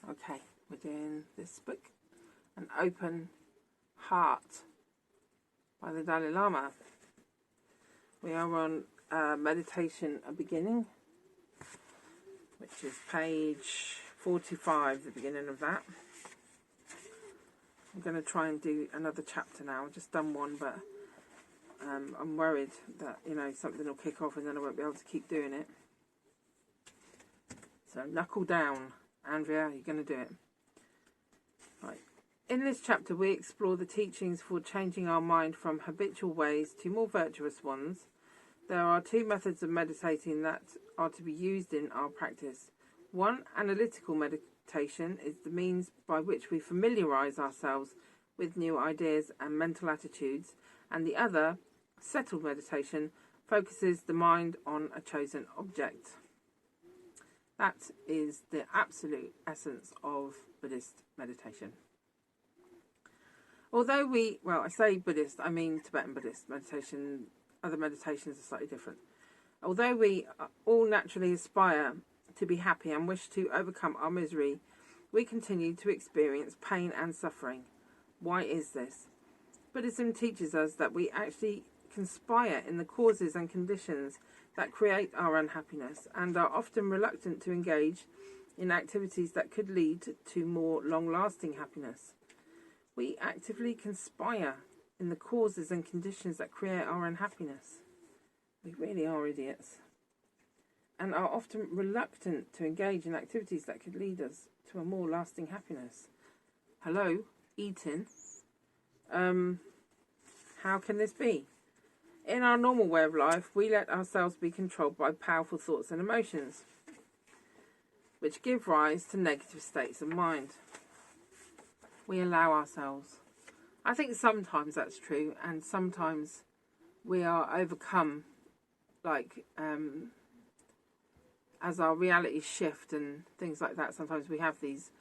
Okay, we're doing this book, An Open Heart by the Dalai Lama. We are on Meditation, a Beginning, which is page 45, the beginning of that. I'm going to try and do another chapter now. I've just done one, but I'm worried that, something will kick off and then I won't be able to keep doing it. So knuckle down, Andrea, you're going to do it. Right. In this chapter, we explore the teachings for changing our mind from habitual ways to more virtuous ones. There are two methods of meditating that are to be used in our practice. One, analytical meditation, is the means by which we familiarise ourselves with new ideas and mental attitudes, and the other, settled meditation, focuses the mind on a chosen object. That is the absolute essence of Buddhist meditation. Although I say Buddhist, I mean Tibetan Buddhist meditation. Other meditations are slightly different. Although we all naturally aspire to be happy and wish to overcome our misery, we continue to experience pain and suffering. Why is this? Buddhism teaches us that we actually conspire in the causes and conditions that create our unhappiness and are often reluctant to engage in activities that could lead to more long-lasting happiness. We actively conspire in the causes and conditions that create our unhappiness. We really are idiots. And are often reluctant to engage in activities that could lead us to a more lasting happiness. Hello, eating. How can this be? In our normal way of life, we let ourselves be controlled by powerful thoughts and emotions, which give rise to negative states of mind. We allow ourselves. I think sometimes that's true, and sometimes we are overcome, as our realities shift and things like that. Sometimes we have these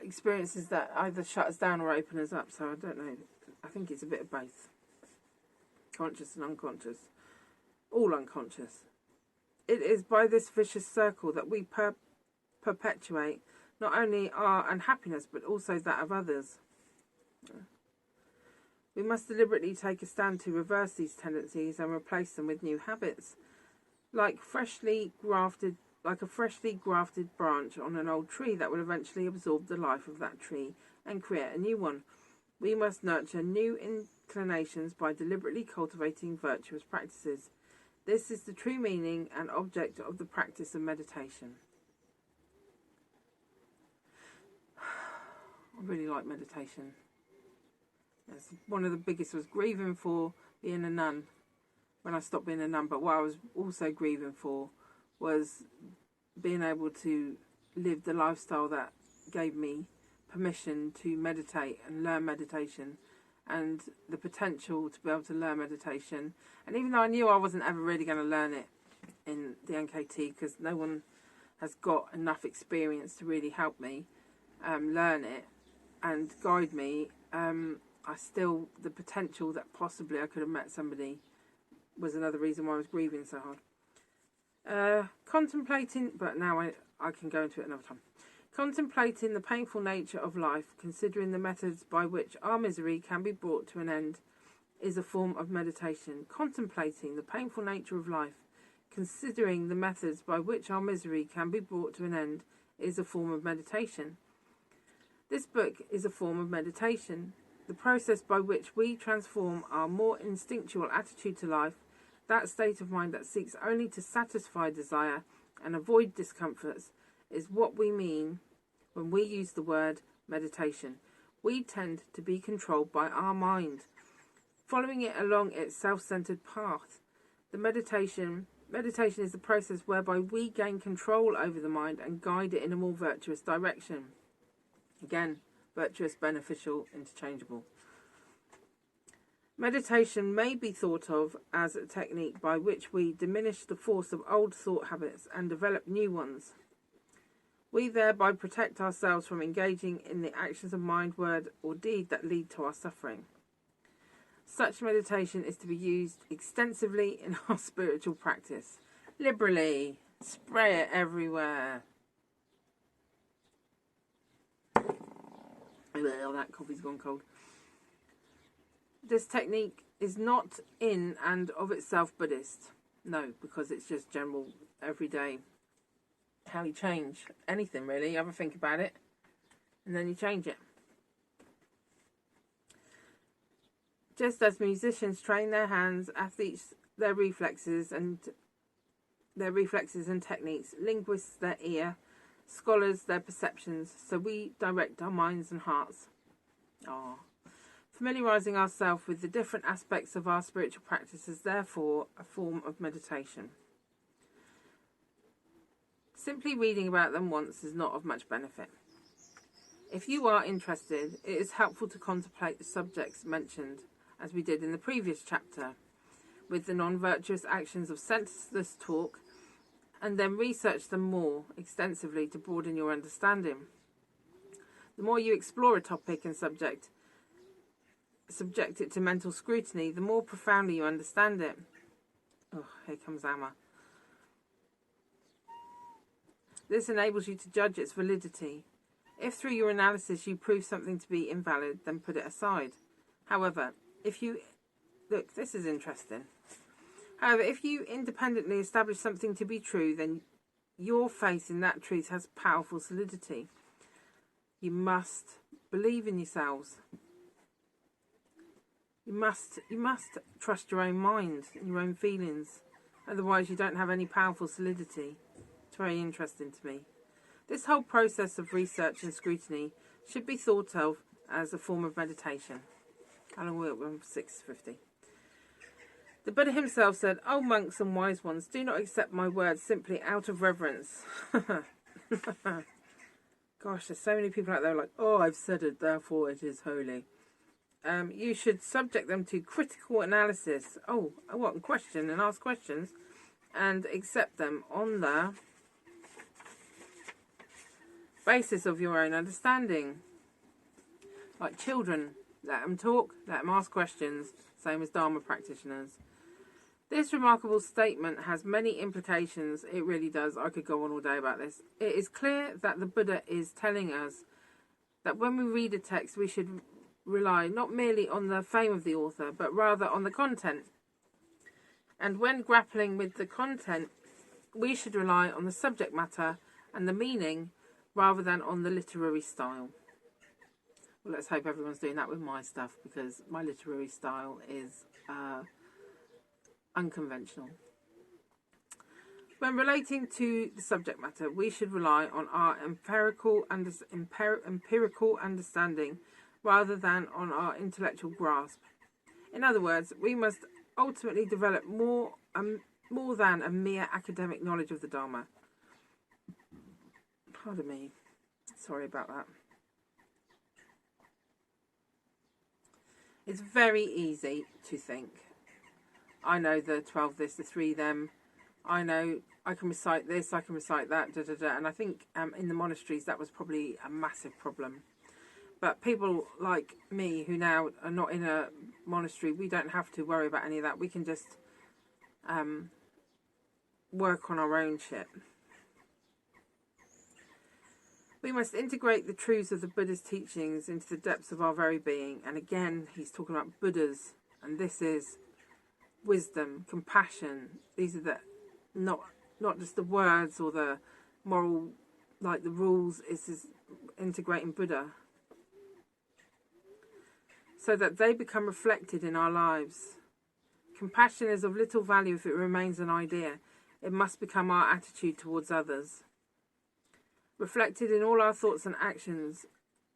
experiences that either shut us down or open us up. So I don't know. I think it's a bit of both. Conscious and unconscious. All unconscious. It is by this vicious circle that we perpetuate not only our unhappiness but also that of others. We must deliberately take a stand to reverse these tendencies and replace them with new habits. Like a freshly grafted branch on an old tree that will eventually absorb the life of that tree and create a new one. We must nurture new inclinations by deliberately cultivating virtuous practices. This is the true meaning and object of the practice of meditation. I really like meditation. That's one of the biggest was grieving for being a nun when I stopped being a nun. But what I was also grieving for was being able to live the lifestyle that gave me permission to meditate and learn meditation, and the potential to be able to learn meditation. And even though I knew I wasn't ever really going to learn it in the NKT, because no one has got enough experience to really help me learn it and guide me, the potential that possibly I could have met somebody was another reason why I was grieving so hard. Contemplating, but now I can go into it another time. Contemplating the painful nature of life, considering the methods by which our misery can be brought to an end, is a form of meditation. Contemplating the painful nature of life, considering the methods by which our misery can be brought to an end, is a form of meditation. This book is a form of meditation. The process by which we transform our more instinctual attitude to life, that state of mind that seeks only to satisfy desire and avoid discomforts, is what we mean when we use the word meditation. We tend to be controlled by our mind, following it along its self-centered path. The meditation is the process whereby we gain control over the mind and guide it in a more virtuous direction. Again, virtuous, beneficial, interchangeable. Meditation may be thought of as a technique by which we diminish the force of old thought habits and develop new ones. We thereby protect ourselves from engaging in the actions of mind, word, or deed that lead to our suffering. Such meditation is to be used extensively in our spiritual practice. Liberally. Spray it everywhere. Oh, that coffee's gone cold. This technique is not in and of itself Buddhist. No, because it's just general, everyday, how you change anything really. You have a think about it, and then you change it. Just as musicians train their hands, athletes their reflexes and techniques, linguists their ear, scholars their perceptions, so we direct our minds and hearts. Familiarising ourselves with the different aspects of our spiritual practice is therefore a form of meditation. Simply reading about them once is not of much benefit. If you are interested, it is helpful to contemplate the subjects mentioned, as we did in the previous chapter, with the non-virtuous actions of senseless talk, and then research them more extensively to broaden your understanding. The more you explore a topic and subject it to mental scrutiny, the more profoundly you understand it. Oh, here comes Amma. This enables you to judge its validity. If through your analysis you prove something to be invalid, then put it aside. However, if you... Look, this is interesting. However, if you independently establish something to be true, then your faith in that truth has powerful solidity. You must believe in yourselves. You must trust your own mind and your own feelings. Otherwise, you don't have any powerful solidity. It's very interesting to me. This whole process of research and scrutiny should be thought of as a form of meditation. How long will it be? 6:50. The Buddha himself said, "O monks and wise ones, do not accept my words simply out of reverence." Gosh, there's so many people out there like, "Oh, I've said it, therefore it is holy." You should subject them to critical analysis. Oh, what? And question and ask questions, and accept them on the basis of your own understanding. Like children, let them talk, let them ask questions. Same as Dharma practitioners. This remarkable statement has many implications. It really does. I could go on all day about this. It is clear that the Buddha is telling us that when we read a text, we should rely not merely on the fame of the author, but rather on the content. And when grappling with the content, we should rely on the subject matter and the meaning rather than on the literary style. Well, let's hope everyone's doing that with my stuff, because my literary style is unconventional. When relating to the subject matter, we should rely on our empirical understanding rather than on our intellectual grasp. In other words, we must ultimately develop more than a mere academic knowledge of the Dharma. Pardon me. Sorry about that. It's very easy to think, I know the 12 this, the 3 them, I know I can recite this, I can recite that, and I think in the monasteries that was probably a massive problem. But people like me who now are not in a monastery, we don't have to worry about any of that. We can just work on our own shit. We must integrate the truths of the Buddha's teachings into the depths of our very being. And again, he's talking about Buddhas, and this is wisdom, compassion. These are the not just the words or the moral, like the rules. Is integrating Buddha, so that they become reflected in our lives. Compassion is of little value if it remains an idea. It must become our attitude towards others. Reflected in all our thoughts and actions,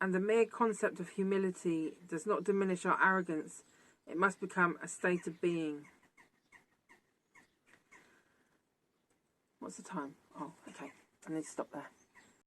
and the mere concept of humility does not diminish our arrogance. It must become a state of being. What's the time? Oh, okay. I need to stop there.